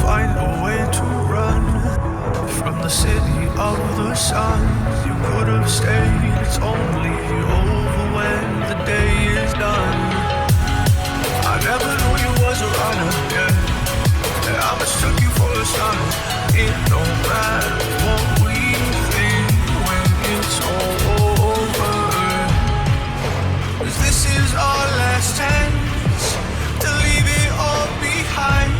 find a way to run from the city of the sun. You could have stayed, it's only over when the day is done. I never knew you was a runner, yeah. I mistook you for a son. It don't matter what we think when it's all over. 'Cause this is our last chance to leave it all behind.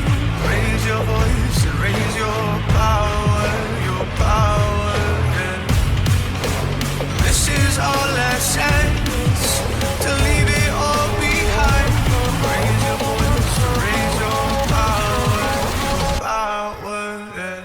Raise your voice and raise your power, yeah. This is our last chance to leave it all behind. Raise your voice and raise your power, yeah.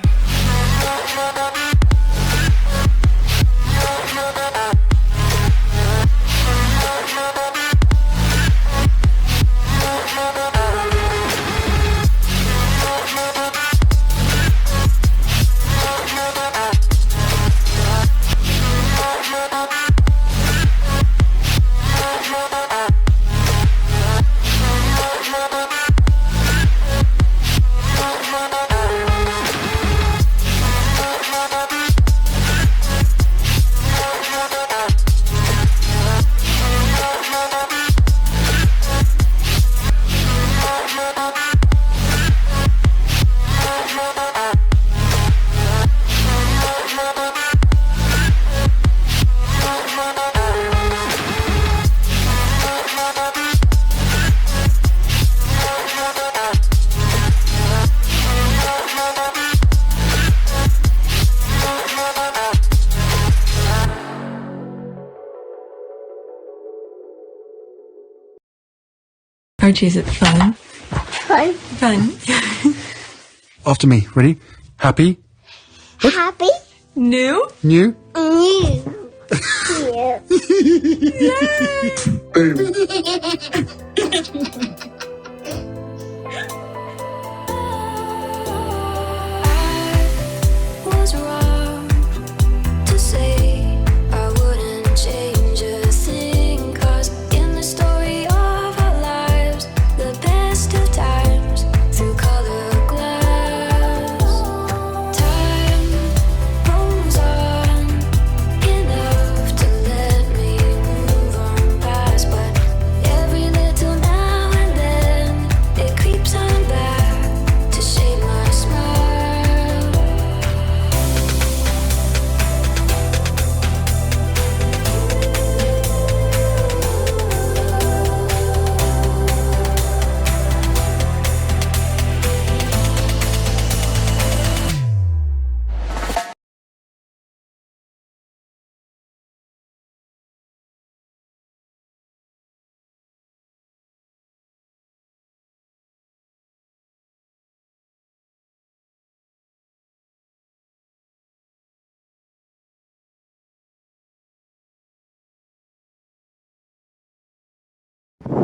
Archie, is it fun? Fun. Fun. After me. Ready? Happy? Happy. New? New? New. Was wrong to say I wouldn't change a thing, 'cause in the story of our lives, the best of times through color glass, time rolls on enough to let me move on past, but every little now and then it creeps on back to shape my smile.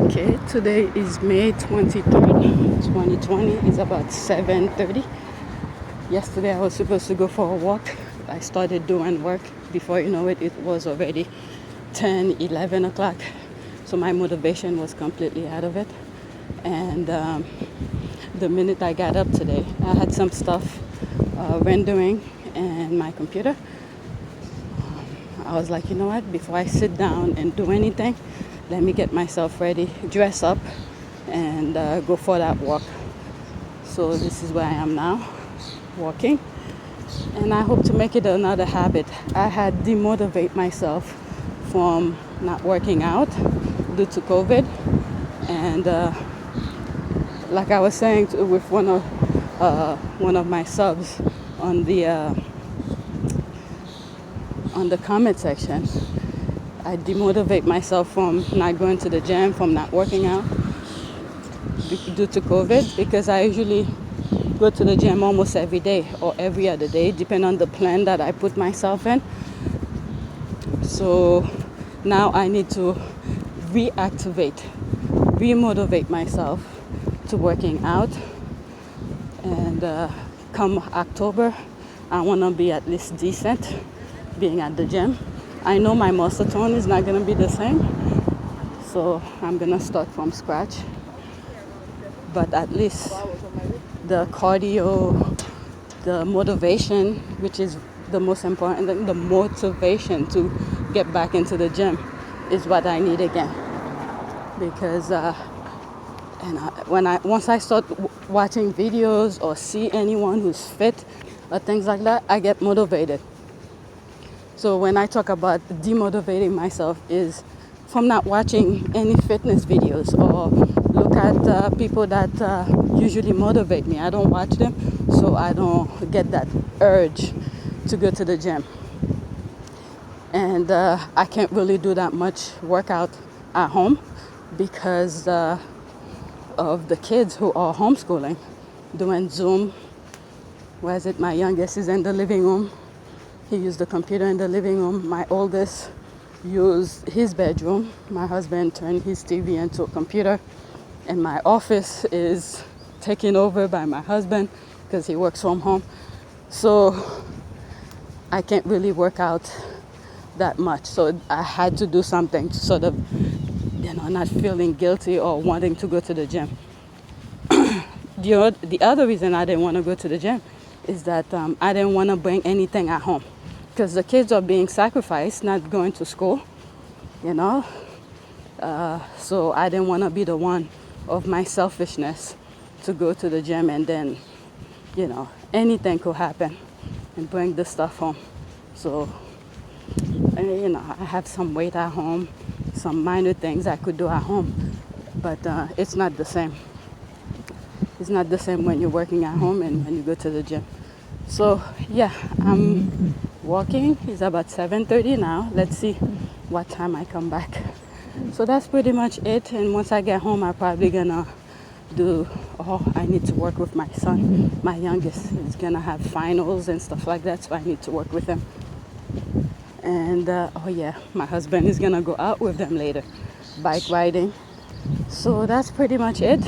Okay, today is May 23rd, 2020. It's about 7:30. Yesterday I was supposed to go for a walk. I started doing work. Before you know it, it was already 10, 11 o'clock. So my motivation was completely out of it. And the minute I got up today, I had some stuff rendering in my computer. I was like, you know what, before I sit down and do anything, let me get myself ready, dress up, and go for that walk. So this is where I am now, walking. And I hope to make it another habit. I had demotivated myself from not working out due to COVID. And like I was saying with one of my subs on the comment section, I demotivate myself from not going to the gym, from not working out due to COVID, because I usually go to the gym almost every day or every other day, depending on the plan that I put myself in. So now I need to remotivate myself to working out. And come October, I want to be at least decent being at the gym. I know my muscle tone is not going to be the same, so I'm going to start from scratch. But at least the cardio, the motivation, which is the most important thing, the motivation to get back into the gym is what I need again. Because once I start watching videos or see anyone who's fit or things like that, I get motivated. So when I talk about demotivating myself is from not watching any fitness videos or look at people that usually motivate me. I don't watch them, so I don't get that urge to go to the gym. And I can't really do that much workout at home because of the kids who are homeschooling, doing Zoom. Where is it? My youngest is in the living room. He used the computer in the living room. My oldest used his bedroom. My husband turned his TV into a computer. And my office is taken over by my husband because he works from home. So I can't really work out that much. So I had to do something to sort of, not feeling guilty or wanting to go to the gym. The other reason I didn't want to go to the gym is that I didn't want to bring anything at home because the kids are being sacrificed, not going to school, so I didn't want to be the one of my selfishness to go to the gym and then, anything could happen and bring the stuff home. So, I have some weight at home, some minor things I could do at home, but it's not the same. It's not the same when you're working at home and when you go to the gym. So yeah, I'm walking. It's about 7:30 now. Let's see what time I come back. So that's pretty much it. And once I get home, I'm probably gonna I need to work with my son. My youngest is gonna have finals and stuff like that, so I need to work with him. And my husband is gonna go out with them later, bike riding. So that's pretty much it.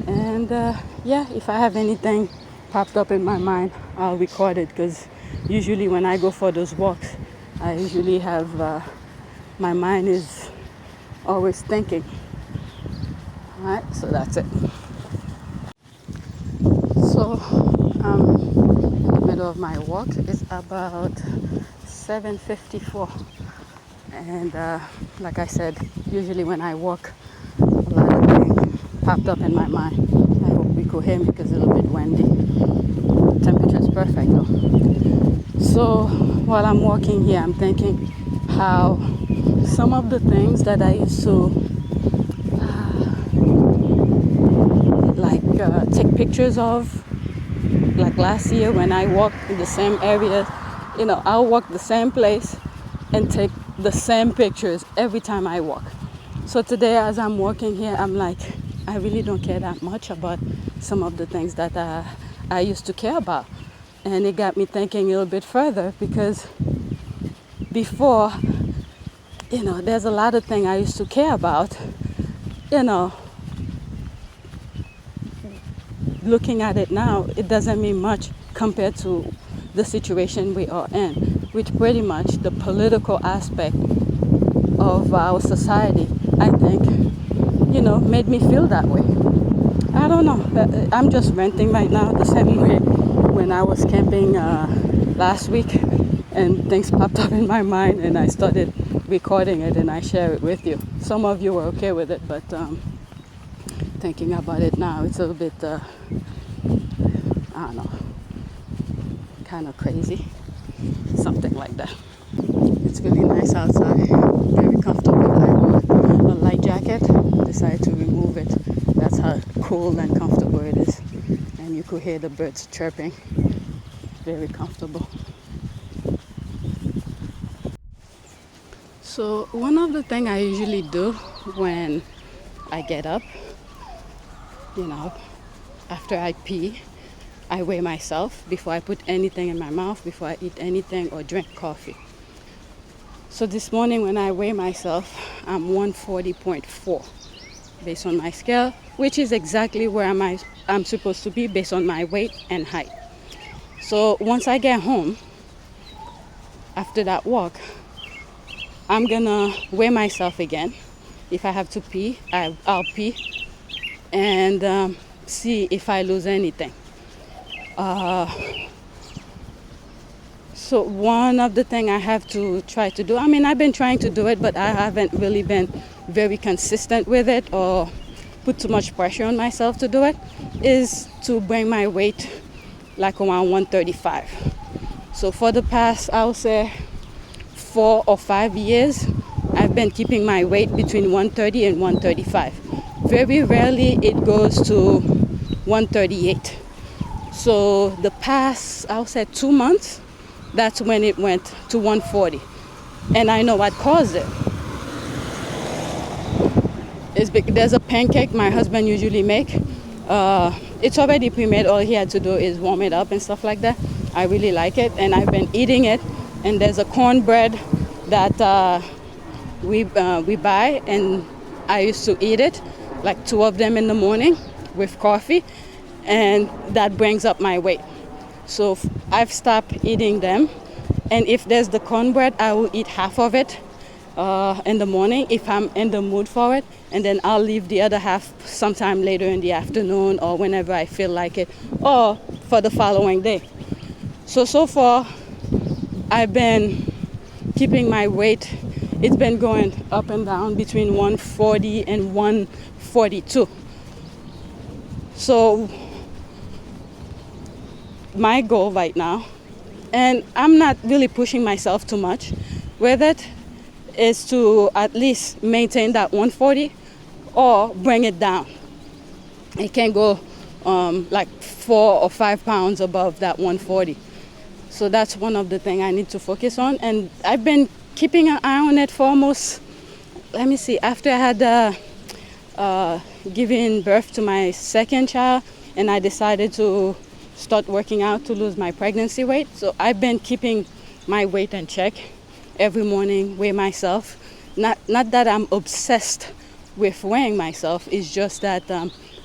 And if I have anything popped up in my mind, I'll record it, because usually when I go for those walks, I usually have my mind is always thinking. Alright, so that's it. So in the middle of my walk. It's about 7:54, and like I said, usually when I walk, a lot of things popped up in my mind. I hope we could hear me because it's a little bit windy. Temperature is perfect though. So while I'm walking here, I'm thinking how some of the things that I used to take pictures of, like last year when I walked in the same area, I'll walk the same place and take the same pictures every time I walk. So today as I'm walking here, I'm like, I really don't care that much about some of the things that I used to care about. And it got me thinking a little bit further, because before, there's a lot of things I used to care about, looking at it now, it doesn't mean much compared to the situation we are in, which pretty much the political aspect of our society, I think, made me feel that way. I don't know. I'm just ranting right now, the same way when I was camping last week and things popped up in my mind and I started recording it and I share it with you. Some of you were okay with it, but thinking about it now, it's a little bit, I don't know, kind of crazy, something like that. It's really nice outside, very comfortable. I wore a light jacket, decided to remove it. That's how cool and comfortable it is. And you could hear the birds chirping, very comfortable. So one of the things I usually do when I get up, after I pee, I weigh myself before I put anything in my mouth, before I eat anything or drink coffee. So this morning when I weigh myself, I'm 140.4 based on my scale, which is exactly where I'm supposed to be based on my weight and height. So once I get home, after that walk, I'm gonna weigh myself again. If I have to pee, I'll pee. And see if I lose anything. So one of the things I have to try to do, I mean, I've been trying to do it, but I haven't really been very consistent with it or put too much pressure on myself to do it, is to bring my weight like around 135. So for the past, I would say 4 or 5 years, I've been keeping my weight between 130 and 135. Very rarely it goes to 138. So the past, I would say 2 months, that's when it went to 140. And I know what caused it. There's a pancake my husband usually make. It's already pre-made. All he had to do is warm it up and stuff like that. I really like it, and I've been eating it. And there's a cornbread that we buy, and I used to eat it, like 2 of them in the morning with coffee, and that brings up my weight. So I've stopped eating them, and if there's the cornbread, I will eat half of it in the morning if I'm in the mood for it, and then I'll leave the other half sometime later in the afternoon or whenever I feel like it, or for the following day. So far, I've been keeping my weight. It's been going up and down between 140 and 142. So my goal right now, and I'm not really pushing myself too much with it, is to at least maintain that 140 or bring it down. It can go like 4 or 5 pounds above that 140. So that's one of the things I need to focus on. And I've been keeping an eye on it for almost, let me see, after I had given birth to my second child, and I decided to start working out to lose my pregnancy weight. So I've been keeping my weight in check every morning, weigh myself. Not that I'm obsessed with weighing myself, it's just that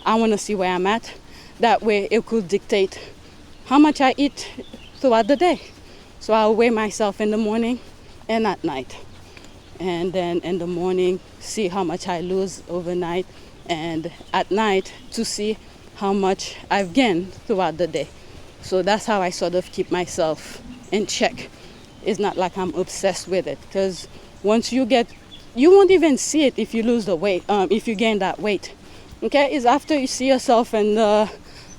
I want to see where I'm at. That way it could dictate how much I eat throughout the day. So I'll weigh myself in the morning and at night. And then in the morning, see how much I lose overnight, and at night to see how much I've gained throughout the day. So that's how I sort of keep myself in check. It's not like I'm obsessed with it, because once you won't even see it if you lose the weight, if you gain that weight. Okay, it's after you see yourself in the,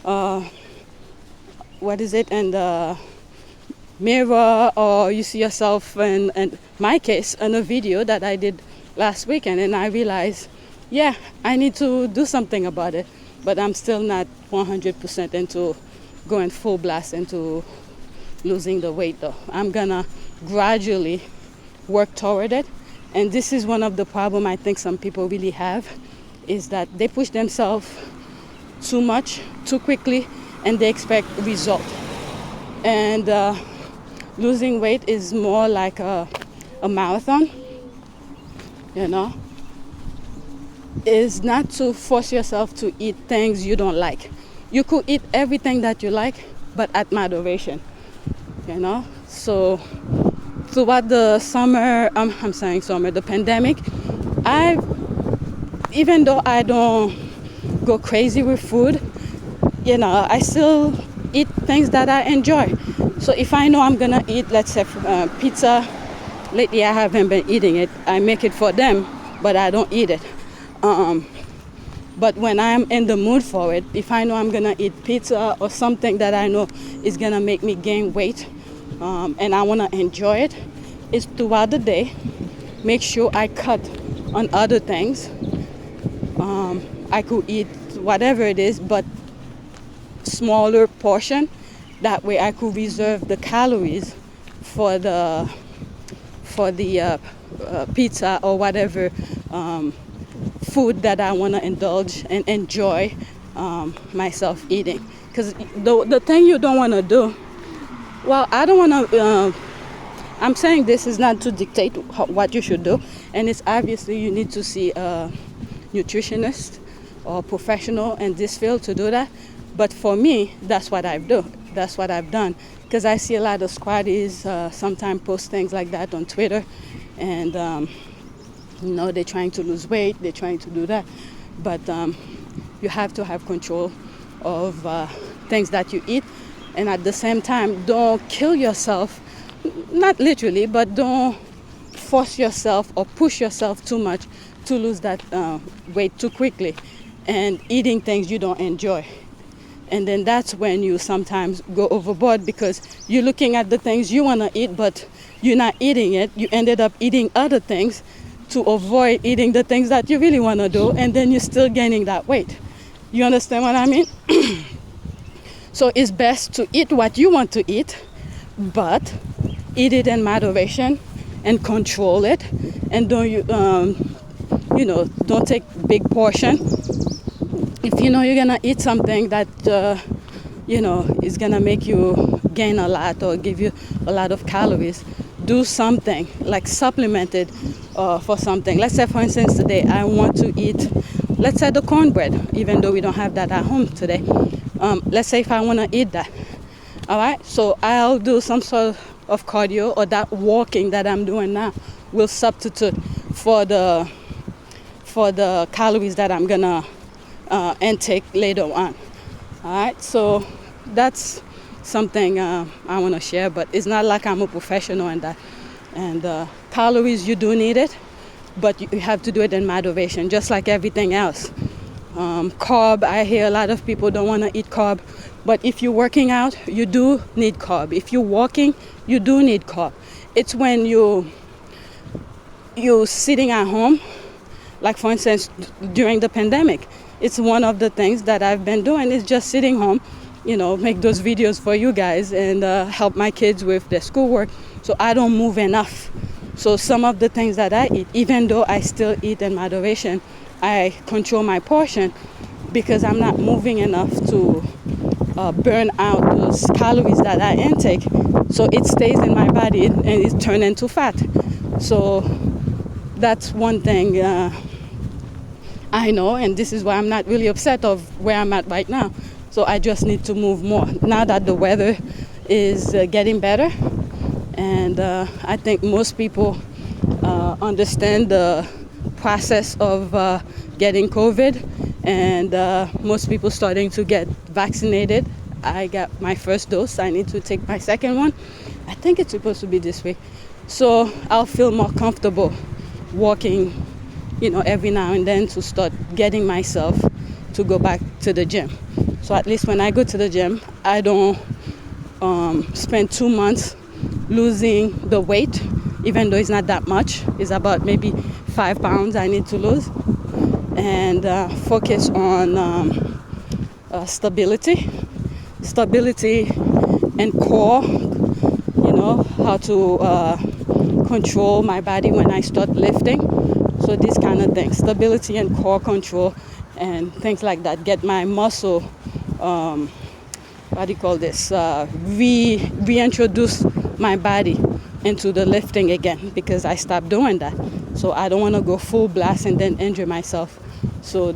in the mirror, or you see yourself in my case, in a video that I did last weekend, and I realized, yeah, I need to do something about it. But I'm still not 100% into going full blast into losing the weight though. I'm gonna gradually work toward it. And this is one of the problems I think some people really have, is that they push themselves too much, too quickly, and they expect result. And losing weight is more like a marathon, you know? Is not to force yourself to eat things you don't like. You could eat everything that you like, but at moderation, you know? So throughout the the pandemic, even though I don't go crazy with food, you know, I still eat things that I enjoy. So if I know I'm gonna eat, let's say pizza, lately I haven't been eating it. I make it for them, but I don't eat it. But when I'm in the mood for it, if I know I'm gonna eat pizza or something that I know is gonna make me gain weight, and I wanna enjoy it, is throughout the day, make sure I cut on other things. I could eat whatever it is, but smaller portion. That way I could reserve the calories for the pizza or whatever food that I want to indulge and enjoy myself eating. Because the thing you don't want to do, well, I don't want to, I'm saying this is not to dictate what you should do, and it's obviously you need to see a nutritionist or professional in this field to do that. But for me, that's what I've done, because I see a lot of squatties sometimes post things like that on Twitter, and you know, they're trying to lose weight, they're trying to do that, but you have to have control of things that you eat. And at the same time, don't kill yourself, not literally, but don't force yourself or push yourself too much to lose that weight too quickly and eating things you don't enjoy. And then that's when you sometimes go overboard because you're looking at the things you want to eat, but you're not eating it. You ended up eating other things to avoid eating the things that you really want to do, and then you're still gaining that weight. You understand what I mean? So it's best to eat what you want to eat, but eat it in moderation and control it, and don't take big portion. If you know you're gonna eat something that is gonna make you gain a lot or give you a lot of calories, do something like supplement it for something. Let's say, for instance, today I want to eat, let's say, the cornbread, even though we don't have that at home today. Let's say if I want to eat that, all right, so I'll do some sort of cardio, or that walking that I'm doing now will substitute for the calories that I'm gonna intake later on. All right, so that's something I want to share, but it's not like I'm a professional in that. And calories, you do need it, but you have to do it in moderation, just like everything else. Carb, I hear a lot of people don't want to eat carb, but if you're working out, you do need carb. If you're walking, you do need carb. It's when you're sitting at home, like for instance during the pandemic, it's one of the things that I've been doing is just sitting home, make those videos for you guys and help my kids with their schoolwork, so I don't move enough. So some of the things that I eat, even though I still eat in moderation, I control my portion because I'm not moving enough to burn out those calories that I intake, so it stays in my body and it's turned into fat. So that's one thing I know, and this is why I'm not really upset of where I'm at right now. So I just need to move more now that the weather is getting better, and I think most people understand the process of getting COVID, and most people starting to get vaccinated. I got my first dose. I need to take my second one. I think it's supposed to be this week. So I'll feel more comfortable walking, every now and then to start getting myself to go back to the gym. So at least when I go to the gym, I don't spend 2 months losing the weight, even though it's not that much. It's about maybe 5 pounds I need to lose, and focus on stability and core, how to control my body when I start lifting. So these kind of things, stability and core control and things like that, get my muscle, reintroduce my body into the lifting again, because I stopped doing that. So I don't want to go full blast and then injure myself. So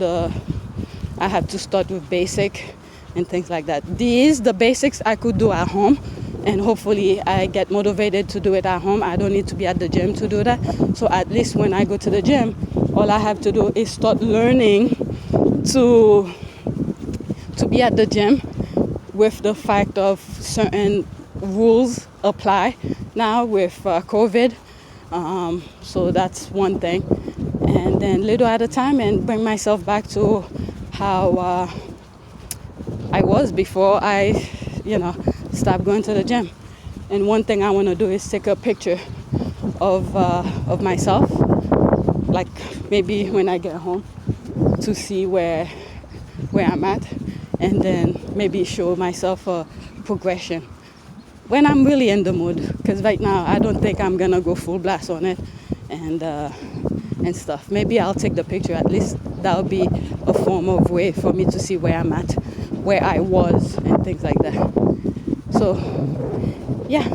I have to start with basic and things like that. The basics I could do at home, and hopefully I get motivated to do it at home. I don't need to be at the gym to do that. So at least when I go to the gym, all I have to do is start learning to be at the gym with the fact of certain rules apply now with COVID. So that's one thing. And then little at a time, and bring myself back to how I was before I, stopped going to the gym. And one thing I want to do is take a picture of myself, like maybe when I get home, to see where I'm at, and then maybe show myself a progression when I'm really in the mood. Because right now I don't think I'm gonna go full blast on it and stuff. Maybe I'll take the picture. At least that'll be a form of way for me to see where I'm at, where I was, and things like that. So yeah,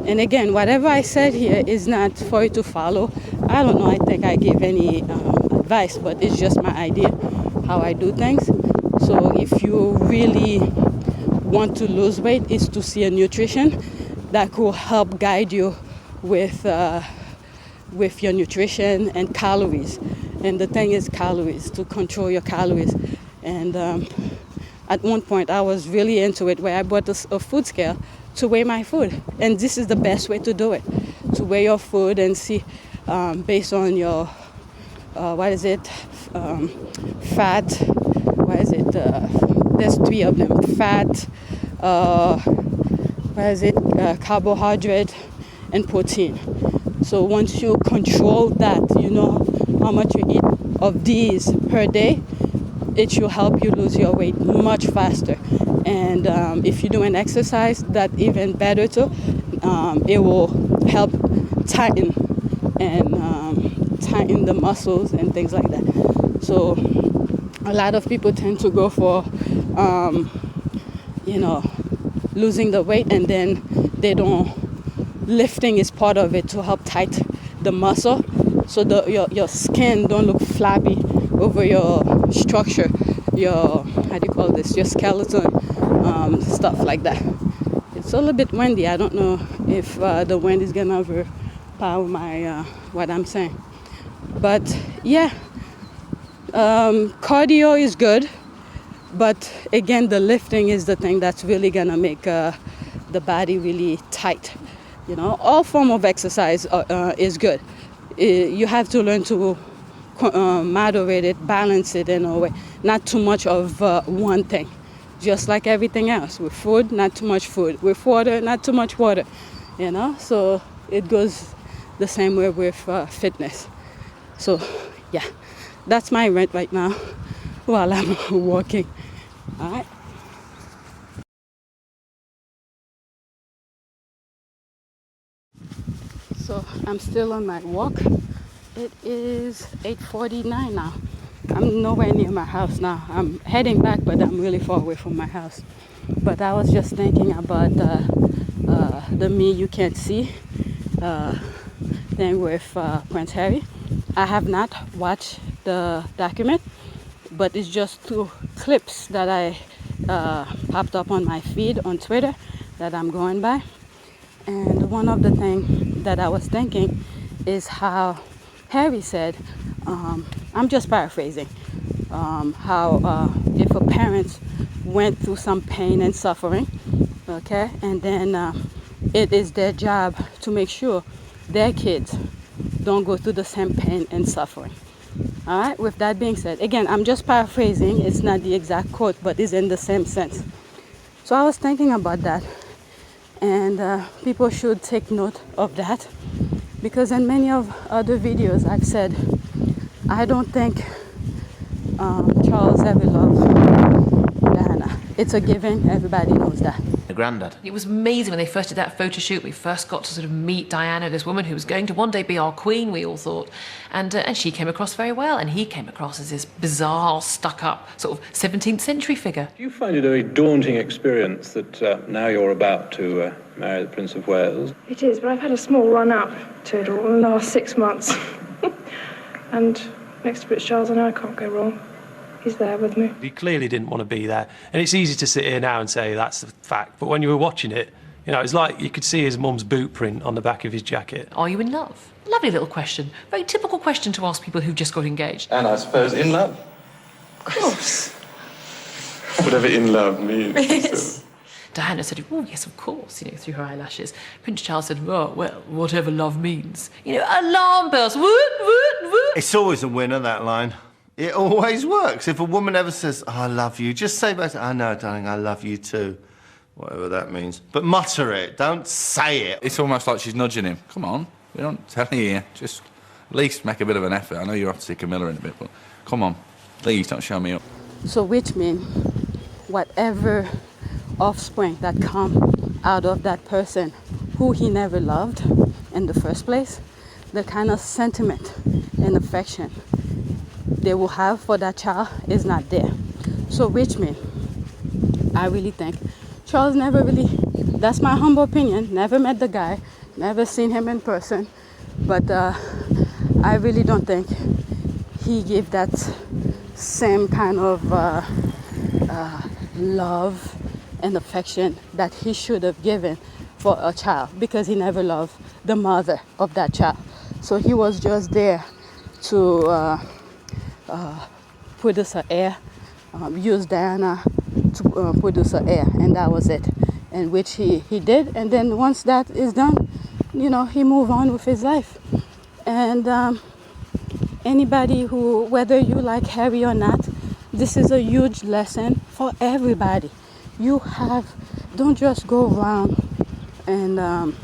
and again, whatever I said here is not for you to follow. I don't know, I think I gave any advice, but it's just my idea how I do things. So if you really want to lose weight, is to see a nutrition that could help guide you with your nutrition and calories. And the thing is calories, to control your calories. And at one point I was really into it, where I bought a food scale to weigh my food. And this is the best way to do it, to weigh your food and see based on your, fat, there's 3 of them, fat, carbohydrate, and protein. So once you control that, you know how much you eat of these per day, it should help you lose your weight much faster. And if you do an exercise, that even better too. It will help tighten the muscles and things like that. So a lot of people tend to go for losing the weight, and then they don't, lifting is part of it to help tighten the muscle, so your skin don't look flabby over your structure, your your skeleton, stuff like that. It's a little bit windy. I don't know if the wind is gonna overpower my what I'm saying, but yeah, cardio is good, but again, the lifting is the thing that's really gonna make the body really tight. You know, all form of exercise is good. You have to learn to moderate it, balance it in a way. Not too much of one thing. Just like everything else. With food, not too much food. With water, not too much water. You know, so it goes the same way with fitness. So, yeah, that's my rant right now while I'm walking. All right. So I'm still on my walk. It is 8:49 now. I'm nowhere near my house now. I'm heading back, but I'm really far away from my house. But I was just thinking about the Me You Can't See thing with Prince Harry. I have not watched the document, but it's just 2 clips that I popped up on my feed on Twitter that I'm going by. And one of the things that I was thinking is how Harry said, I'm just paraphrasing, how if a parent went through some pain and suffering, okay, and then it is their job to make sure their kids don't go through the same pain and suffering. All right, with that being said, again, I'm just paraphrasing, it's not the exact quote, but it's in the same sense. So I was thinking about that, and people should take note of that, because in many of other videos I've said I don't think Charles ever loved Diana. It's a given, everybody knows that. The granddad. It was amazing when they first did that photo shoot. We first got to sort of meet Diana, this woman who was going to one day be our queen, we all thought. And she came across very well, and he came across as this bizarre, stuck-up, sort of 17th century figure. Do you find it a very daunting experience that now you're about to marry the Prince of Wales? It is, but I've had a small run-up to it all in the last 6 months. And next to Prince Charles, I know I can't go wrong. He's there with me. He clearly didn't want to be there. And it's easy to sit here now and say that's the fact. But when you were watching it, you know, it's like you could see his mum's boot print on the back of his jacket. Are you in love? Lovely little question. Very typical question to ask people who've just got engaged. And I suppose in love. Of course. Whatever in love means. Yes. Diana said, oh, yes, of course, you know, through her eyelashes. Prince Charles said, oh, well, whatever love means. You know, alarm bells, woot, woot, woot. It's always a winner, that line. It always works. If a woman ever says, oh, I love you, just say back, I know, darling, I love you too. Whatever that means. But mutter it, don't say it. It's almost like she's nudging him. Come on, we don't tell you here. Just at least make a bit of an effort. I know you're off to see Camilla in a bit, but come on, please don't show me up. So which means whatever offspring that come out of that person who he never loved in the first place, the kind of sentiment and affection they will have for that child is not there. So which means I really think Charles never really, that's my humble opinion, never met the guy, never seen him in person, but I really don't think he gave that same kind of love and affection that he should have given for a child, because he never loved the mother of that child. So he was just there to put us an air, use Diana to produce an heir, and that was it. And which he did. And then once that is done, he moved on with his life. And anybody who, whether you like Harry or not, this is a huge lesson for everybody. Don't just go around and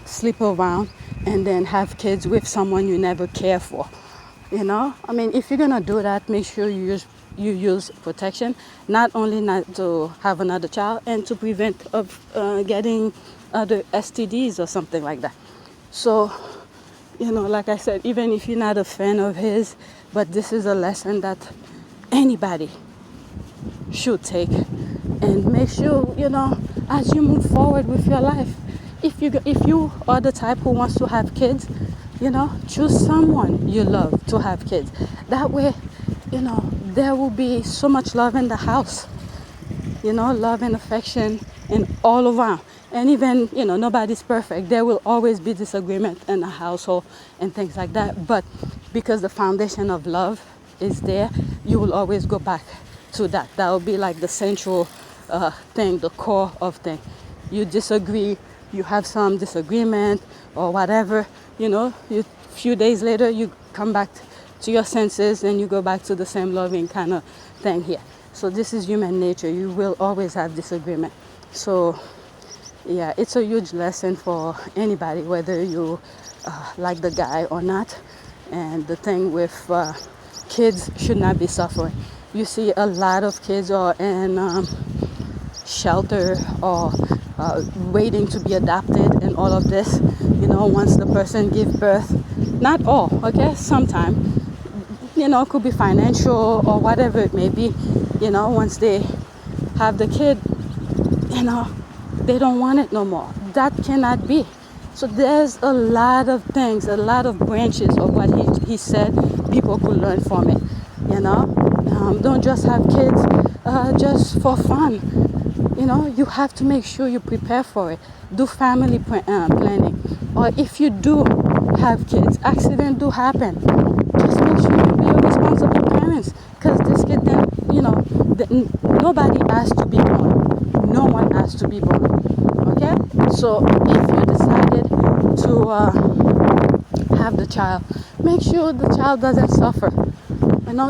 sleep around and then have kids with someone you never care for. If you're gonna do that, make sure you use protection, not only not to have another child and to prevent of getting other STDs or something like that. So, like I said, even if you're not a fan of his, but this is a lesson that anybody should take, and make sure, as you move forward with your life, if you are the type who wants to have kids, choose someone you love to have kids. That way, there will be so much love in the house, love and affection and all around. And even, nobody's perfect. There will always be disagreement in a household and things like that. But because the foundation of love is there, you will always go back to that. That will be like the central thing, the core of thing. You disagree, you have some disagreement or whatever, a few days later, you come back to your senses and you go back to the same loving kind of thing here. So this is human nature. You will always have disagreement. So yeah, it's a huge lesson for anybody, whether you like the guy or not. And the thing with kids should not be suffering. You see a lot of kids are in shelter or waiting to be adopted and all of this. Once the person gives birth, not all, okay, sometime, it could be financial or whatever it may be. Once they have the kid, they don't want it no more. That cannot be. So there's a lot of things, a lot of branches of what he said people could learn from it. Don't just have kids just for fun. You have to make sure you prepare for it. Do family planning. Or if you do have kids, accidents do happen. Just make sure you be a responsible parents. Because this kid, nobody has to be born. No one has to be born. Okay? So if you decided to have the child, make sure the child doesn't suffer.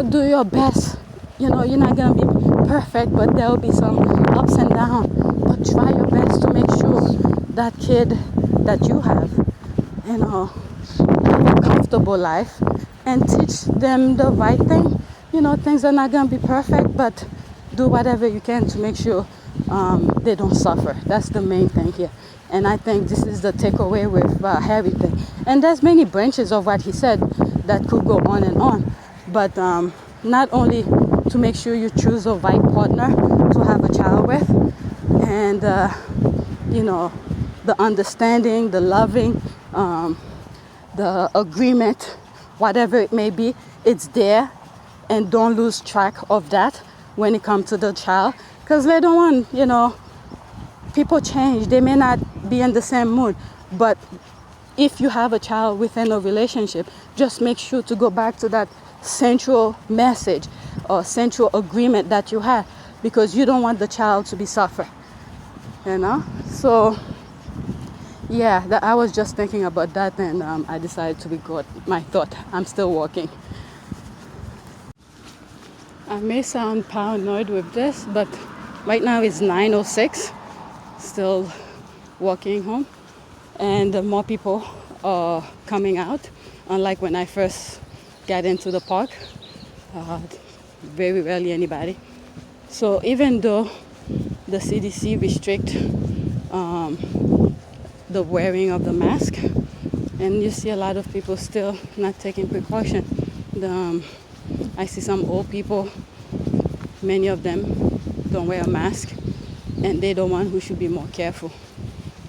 Do your best. You're not going to be perfect, but there will be some ups and downs. But try your best to make sure that kid that you have, have a comfortable life and teach them the right thing. Things are not going to be perfect, but do whatever you can to make sure they don't suffer. That's the main thing here. And I think this is the takeaway with Harry thing. And there's many branches of what he said that could go on and on. But not only to make sure you choose a right partner to have a child with, and the understanding, the loving, the agreement, whatever it may be, it's there. And don't lose track of that when it comes to the child. Because later on, people change. They may not be in the same mood. But if you have a child within a relationship, just make sure to go back to that central message or central agreement that you have, because you don't want the child to be suffer. So yeah, I was just thinking about that, and I decided to record my thought. I'm still walking. I may sound paranoid with this, but right now it's 9:06, still walking home, and more people are coming out, unlike when I first got into the park. Very rarely anybody. So even though the CDC restrict the wearing of the mask, and you see a lot of people still not taking precaution. I see some old people, many of them don't wear a mask, and they're the one who should be more careful.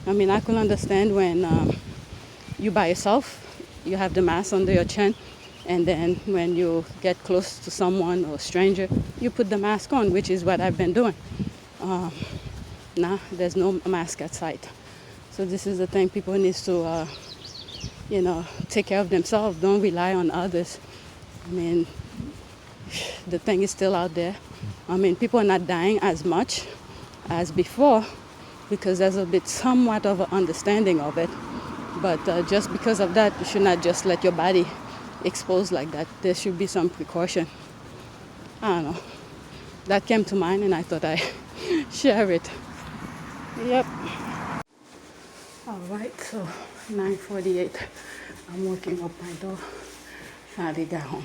I can understand when you by yourself, you have the mask under your chin, and then when you get close to someone or a stranger, you put the mask on, which is what I've been doing. Now there's no mask at sight. So this is the thing, people need to, take care of themselves. Don't rely on others. the thing is still out there. I mean, people are not dying as much as before because there's a bit somewhat of an understanding of it. But just because of that, you should not just let your body expose like that. There should be some precaution. I don't know. That came to mind and I thought I share it. Yep. All right, so 9:48. I'm working up my door. Finally got home.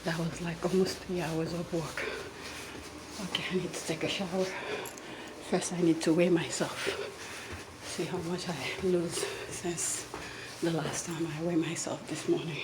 That was like almost 3 hours of work. Okay, I need to take a shower. First, I need to weigh myself. See how much I lose since the last time I weighed myself this morning.